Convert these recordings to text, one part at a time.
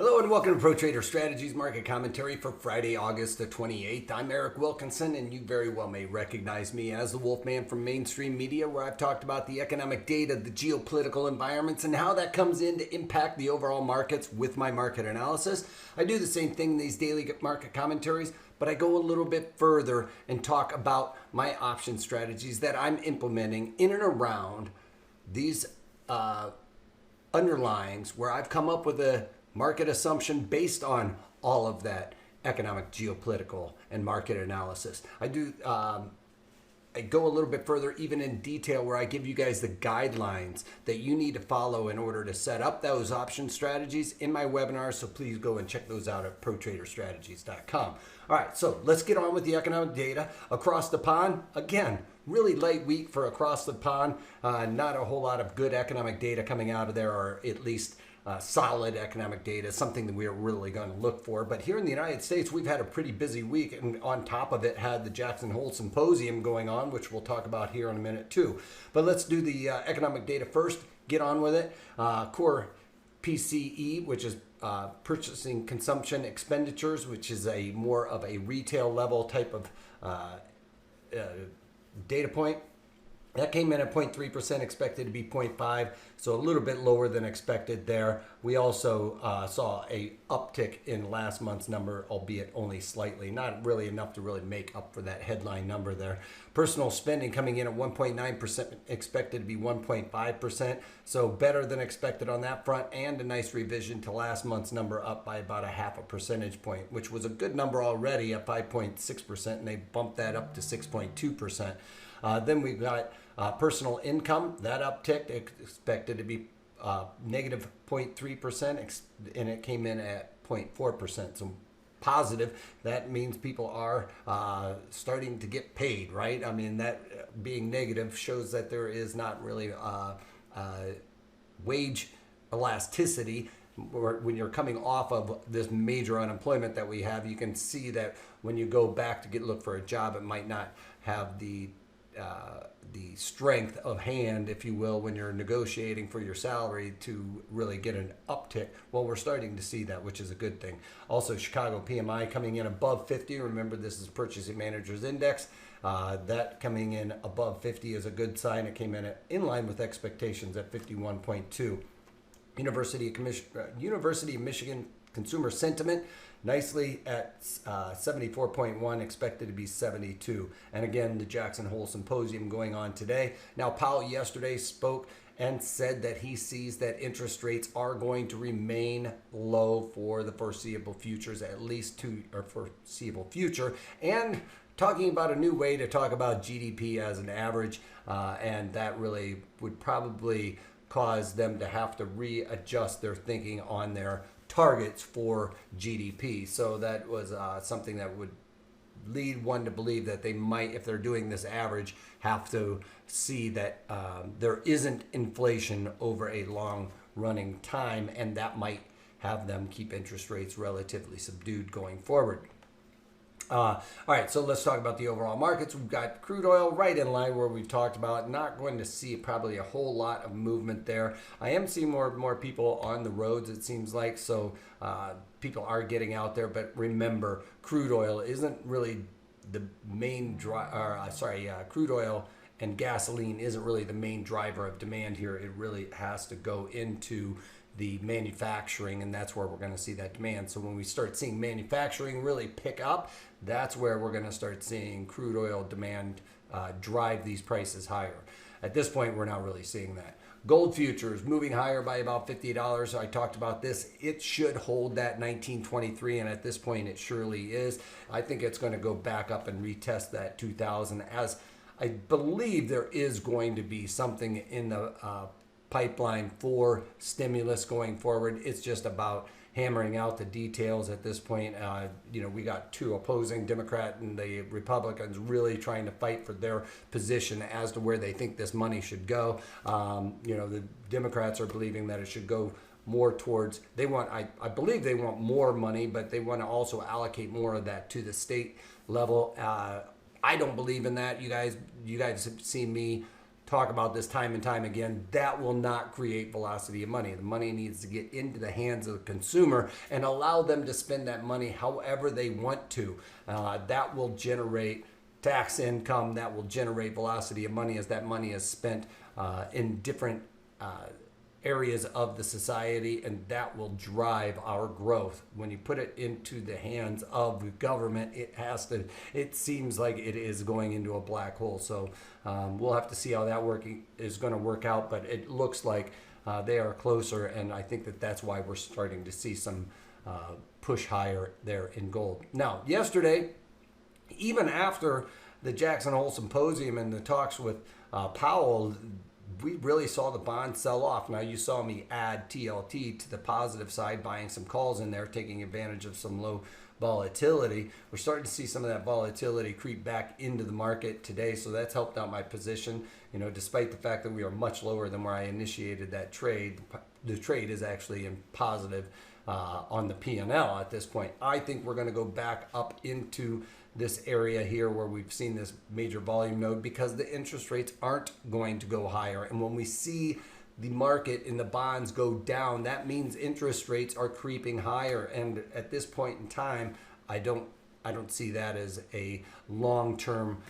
Hello and welcome to Pro Trader Strategies Market Commentary for Friday, August the 28th. I'm Eric Wilkinson, and you very well may recognize me as the Wolfman from mainstream media, where I've talked about the economic data, the geopolitical environments, and how that comes in to impact the overall markets with my market analysis. I do the same thing in these daily market commentaries, but I go a little bit further and talk about my option strategies that I'm implementing in and around these underlyings, where I've come up with a market assumption based on all of that economic, geopolitical, and market analysis. I go a little bit further, even in detail, where I give you guys the guidelines that you need to follow in order to set up those option strategies in my webinars. So please go and check those out at protraderstrategies.com. All right, so let's get on with the economic data. Across the pond, again, really light week for across the pond. Not a whole lot of good economic data coming out of there, or at least solid economic data, something that we're really going to look for. But here in the United States, we've had a pretty busy week, and on top of it had the Jackson Hole Symposium going on, which we'll talk about here in a minute too. But let's do the economic data first, get on with it. Core PCE, which is purchasing consumption expenditures, which is a more of a retail level type of data point. That came in at 0.3%, expected to be 0.5, so a little bit lower than expected there. We also saw a uptick in last month's number, albeit only slightly, not really enough to really make up for that headline number there. Personal spending coming in at 1.9%, expected to be 1.5%, so better than expected on that front, and a nice revision to last month's number, up by about a half a percentage point, which was a good number already at 5.6%, and they bumped that up to 6.2%. Then we've got personal income, that upticked, expected to be negative 0.3%, and it came in at 0.4%. So positive, that means people are starting to get paid, right? I mean, that being negative shows that there is not really wage elasticity. When you're coming off of this major unemployment that we have, you can see that when you go back to look for a job, it might not have the strength of hand, if you will, when you're negotiating for your salary to really get an uptick. Well, we're starting to see that, which is a good thing. Also, Chicago PMI coming in above 50. Remember, this is Purchasing Managers Index. That coming in above 50 is a good sign. It came in line with expectations at 51.2. University of Michigan Consumer Sentiment, nicely at 74.1, expected to be 72. And again, the Jackson Hole Symposium going on today. Now, Powell yesterday spoke and said that he sees that interest rates are going to remain low for the foreseeable futures, at least foreseeable future, and talking about a new way to talk about GDP as an average, and that really would probably cause them to have to readjust their thinking on their targets for GDP. So that was something that would lead one to believe that they might, if they're doing this average, have to see that there isn't inflation over a long running time, and that might have them keep interest rates relatively subdued going forward. All right, so let's talk about the overall markets. We've got crude oil right in line where we've talked about. Not going to see probably a whole lot of movement there. I am seeing more people on the roads, it seems like, so people are getting out there. But remember, crude oil isn't really the main crude oil and gasoline isn't really the main driver of demand here. It really has to go into the manufacturing, and that's where we're going to see that demand. So when we start seeing manufacturing really pick up, that's where we're going to start seeing crude oil demand drive these prices higher. At this point, we're not really seeing that. Gold futures moving higher by about $50. I talked about this. It should hold that 1923, and at this point, it surely is. I think it's going to go back up and retest that 2000, as I believe there is going to be something in the pipeline for stimulus going forward. It's just about hammering out the details at this point. We got two opposing, Democrat and the Republicans, really trying to fight for their position as to where they think this money should go. The Democrats are believing that it should go more towards, I believe they want more money, but they want to also allocate more of that to the state level. I don't believe in that. You guys have seen me talk about this time and time again, that will not create velocity of money. The money needs to get into the hands of the consumer and allow them to spend that money however they want to. That will generate tax income, that will generate velocity of money as that money is spent in different areas of the society, and that will drive our growth. When you put it into the hands of the government, it seems like it is going into a black hole. So we'll have to see how that is going to work out, but it looks like they are closer, and I think that's why we're starting to see some push higher there in gold. Now, yesterday, even after the Jackson Hole Symposium and the talks with Powell, we really saw the bond sell off. Now, you saw me add TLT to the positive side, buying some calls in there, taking advantage of some low volatility. We're starting to see some of that volatility creep back into the market today, so that's helped out my position. Despite the fact that we are much lower than where I initiated that trade, the trade is actually in positive on the P&L at this point. I think we're going to go back up into this area here where we've seen this major volume node, because the interest rates aren't going to go higher. And when we see the market in the bonds go down, that means interest rates are creeping higher. And at this point in time, I don't see that as a long-term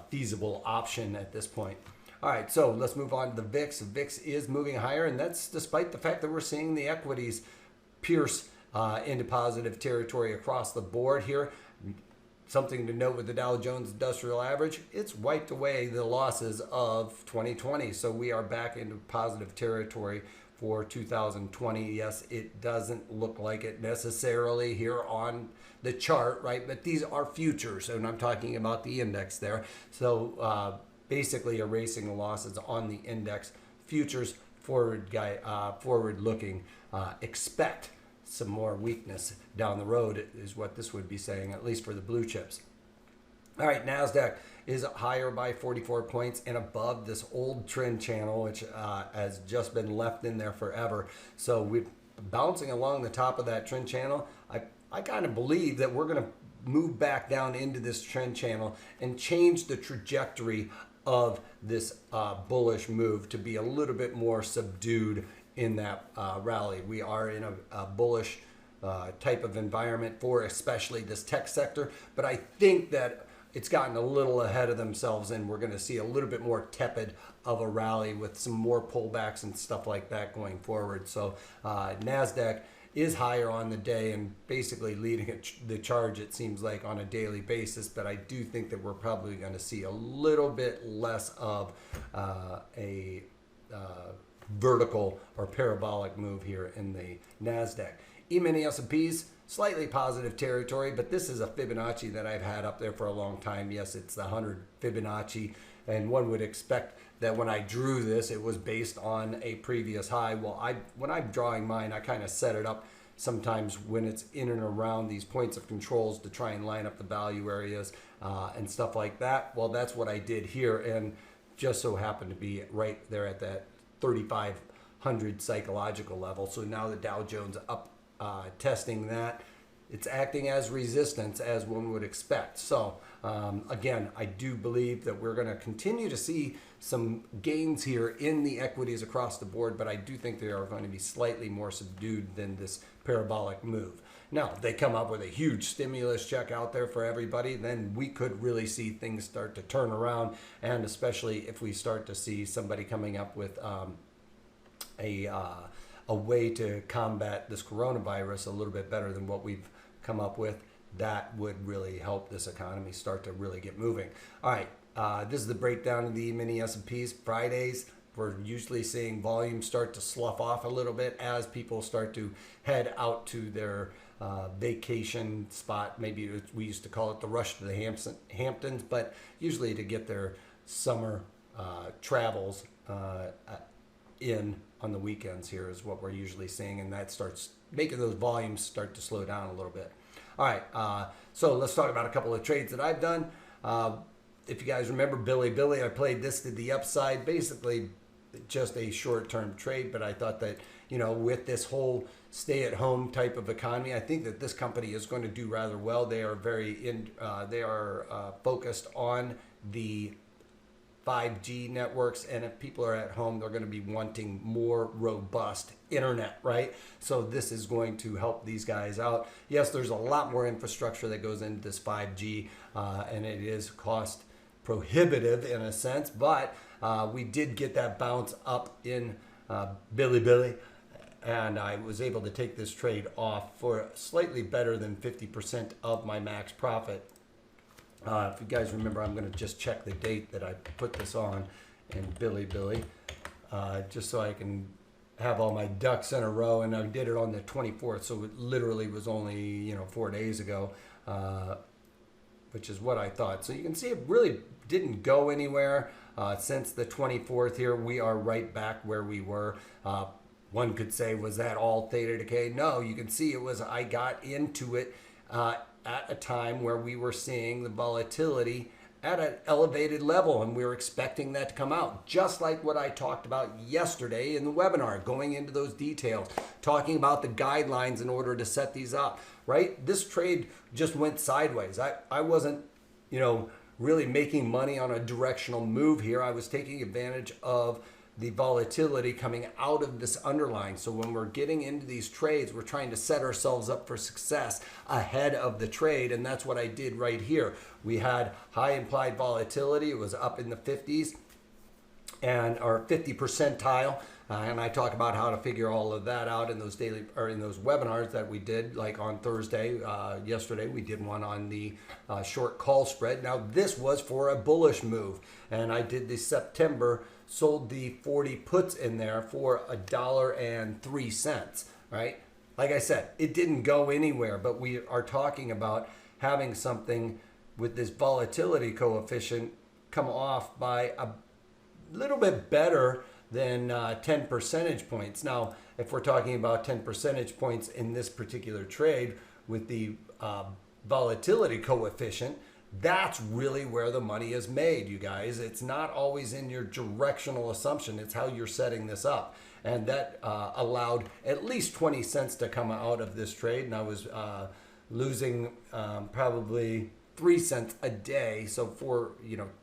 feasible option at this point. All right, so let's move on to the VIX. The VIX is moving higher, and that's despite the fact that we're seeing the equities pierce into positive territory across the board here. Something to note with the Dow Jones Industrial Average, it's wiped away the losses of 2020. So we are back into positive territory for 2020. Yes, it doesn't look like it necessarily here on the chart, right? But these are futures, and I'm talking about the index there. So basically erasing the losses on the index. Futures, forward looking, expect some more weakness down the road is what this would be saying, at least for the blue chips. All right, Nasdaq is higher by 44 points and above this old trend channel, which has just been left in there forever. So we're bouncing along the top of that trend channel. I kind of believe that we're going to move back down into this trend channel and change the trajectory of this bullish move to be a little bit more subdued in that rally. We are in a bullish type of environment for especially this tech sector, but I think that it's gotten a little ahead of themselves, and we're going to see a little bit more tepid of a rally with some more pullbacks and stuff like that going forward. So Nasdaq is higher on the day and basically leading the charge, it seems like, on a daily basis, but I do think that we're probably going to see a little bit less of a vertical or parabolic move here in the Nasdaq. E-mini S&Ps, slightly positive territory, but this is a Fibonacci that I've had up there for a long time. Yes, it's the 100 Fibonacci, and one would expect that when I drew this, it was based on a previous high. Well, when I'm drawing mine, I kind of set it up sometimes when it's in and around these points of controls to try and line up the value areas and stuff like that. Well, that's what I did here, and just so happened to be right there at that 3,500 psychological level. So now the Dow Jones up testing that. It's acting as resistance, as one would expect. So again, I do believe that we're going to continue to see some gains here in the equities across the board, but I do think they are going to be slightly more subdued than this parabolic move. Now, if they come up with a huge stimulus check out there for everybody, then we could really see things start to turn around, and especially if we start to see somebody coming up with a way to combat this coronavirus a little bit better than what we've come up with, that would really help this economy start to really get moving. All right, this is the breakdown of the mini S&Ps. Fridays, we're usually seeing volume start to slough off a little bit as people start to head out to their vacation spot. Maybe we used to call it the rush to the Hamptons, but usually to get their summer travels in on the weekends here is what we're usually seeing, and that starts making those volumes start to slow down a little bit. All right, so let's talk about a couple of trades that I've done. If you guys remember BILI, I played this to the upside, basically just a short-term trade, but I thought that, with this whole stay-at-home type of economy, I think that this company is going to do rather well. They are focused on the 5G networks, and if people are at home, they're going to be wanting more robust internet, right? So this is going to help these guys out. Yes, there's a lot more infrastructure that goes into this 5G, and it is cost prohibitive in a sense, but we did get that bounce up in BILI, and I was able to take this trade off for slightly better than 50% of my max profit. If you guys remember, I'm going to just check the date that I put this on in BILI, just so I can have all my ducks in a row. And I did it on the 24th, so it literally was only 4 days ago, which is what I thought. So you can see it really didn't go anywhere since the 24th. Here we are right back where we were. One could say, was that all theta decay? No, you can see it was. I got into it at a time where we were seeing the volatility at an elevated level, and we were expecting that to come out, just like what I talked about yesterday in the webinar, going into those details, talking about the guidelines in order to set these up, right? This trade just went sideways. I wasn't, really making money on a directional move here. I was taking advantage of the volatility coming out of this underlying. So when we're getting into these trades, we're trying to set ourselves up for success ahead of the trade, and that's what I did right here. We had high implied volatility. It was up in the 50s and our 50 percentile. And I talk about how to figure all of that out in those daily or in those webinars that we did, like on Thursday. Yesterday we did one on the short call spread. Now this was for a bullish move, and I did the September, sold the 40 puts in there for $1.03, right? Like I said, it didn't go anywhere, but we are talking about having something with this volatility coefficient come off by a little bit better than 10 percentage points. Now, if we're talking about 10 percentage points in this particular trade with the volatility coefficient, that's really where the money is made, you guys. It's not always in your directional assumption. It's how you're setting this up. And that allowed at least 20 cents to come out of this trade. And I was losing probably 3 cents a day. So for,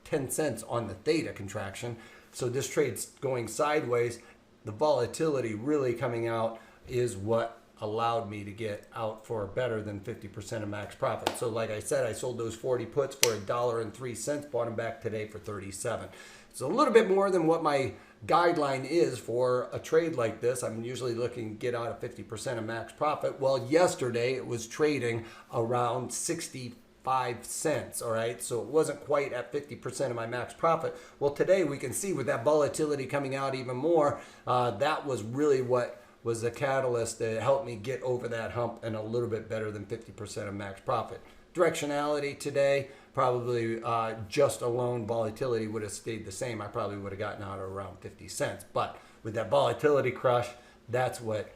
10 cents on the theta contraction. So this trade's going sideways. The volatility really coming out is what allowed me to get out for better than 50% of max profit. So like I said, I sold those 40 puts for $1.03, bought them back today for 37. It's a little bit more than what my guideline is for a trade like this. I'm usually looking to get out of 50% of max profit. Well, yesterday it was trading around 65 cents, all right? So it wasn't quite at 50% of my max profit. Well, today we can see with that volatility coming out even more, that was really what was the catalyst that helped me get over that hump and a little bit better than 50% of max profit. Directionality today, probably just alone volatility would have stayed the same. I probably would have gotten out at around 50 cents. But with that volatility crush, that's what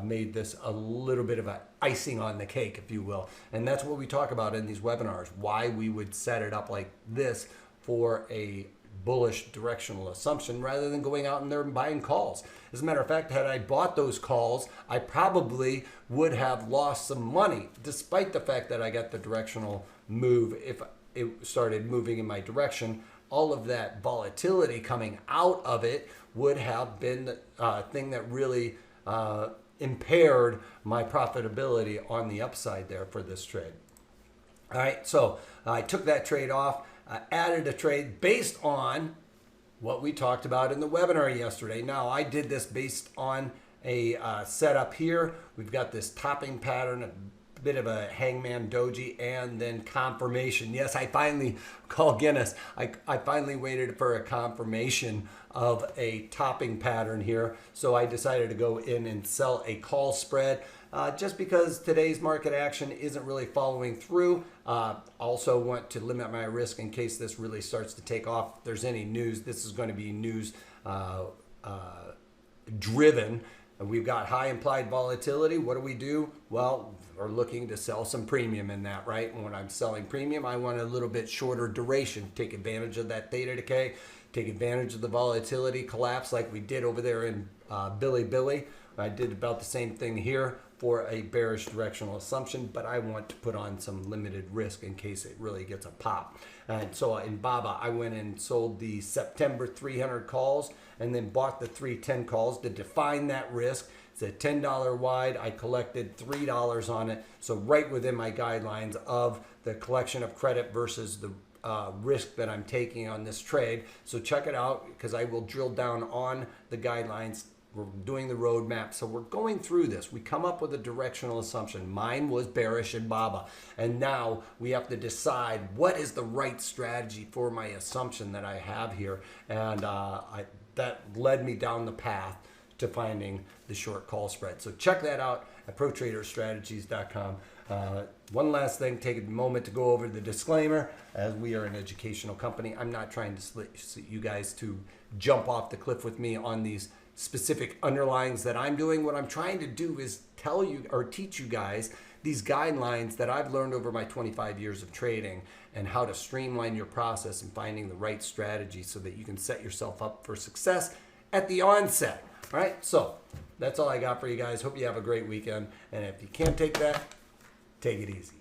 made this a little bit of an icing on the cake, if you will. And that's what we talk about in these webinars, why we would set it up like this for a bullish directional assumption rather than going out in there and buying calls. As a matter of fact, had I bought those calls, I probably would have lost some money, despite the fact that I got the directional move. If it started moving in my direction, all of that volatility coming out of it would have been the thing that really impaired my profitability on the upside there for this trade. All right, so I took that trade off. I added a trade based on what we talked about in the webinar yesterday. Now, I did this based on a setup here. We've got this topping pattern, a bit of a hangman doji, and then confirmation. Yes, I finally, call Guinness, I finally waited for a confirmation of a topping pattern here. So I decided to go in and sell a call spread. Just because today's market action isn't really following through. Also want to limit my risk in case this really starts to take off. If there's any news, this is going to be news driven. And we've got high implied volatility. What do? Well, we're looking to sell some premium in that, right? And when I'm selling premium, I want a little bit shorter duration. Take advantage of that theta decay. Take advantage of the volatility collapse like we did over there in BILI. I did about the same thing here. for a bearish directional assumption, but I want to put on some limited risk in case it really gets a pop. And so in BABA, I went and sold the September 300 calls and then bought the 310 calls to define that risk. It's a $10 wide. I collected $3 on it. So right within my guidelines of the collection of credit versus the risk that I'm taking on this trade. So check it out because I will drill down on the guidelines. We're doing the roadmap. So we're going through this. We come up with a directional assumption. Mine was bearish in BABA. And now we have to decide what is the right strategy for my assumption that I have here. And that led me down the path to finding the short call spread. So check that out at protraderstrategies.com. One last thing, take a moment to go over the disclaimer. As we are an educational company, I'm not trying to you guys to jump off the cliff with me on these specific underlyings that I'm doing. What I'm trying to do is tell you or teach you guys these guidelines that I've learned over my 25 years of trading and how to streamline your process and finding the right strategy so that you can set yourself up for success at the onset. All right, so that's all I got for you guys. Hope you have a great weekend. And if you can't take that, take it easy.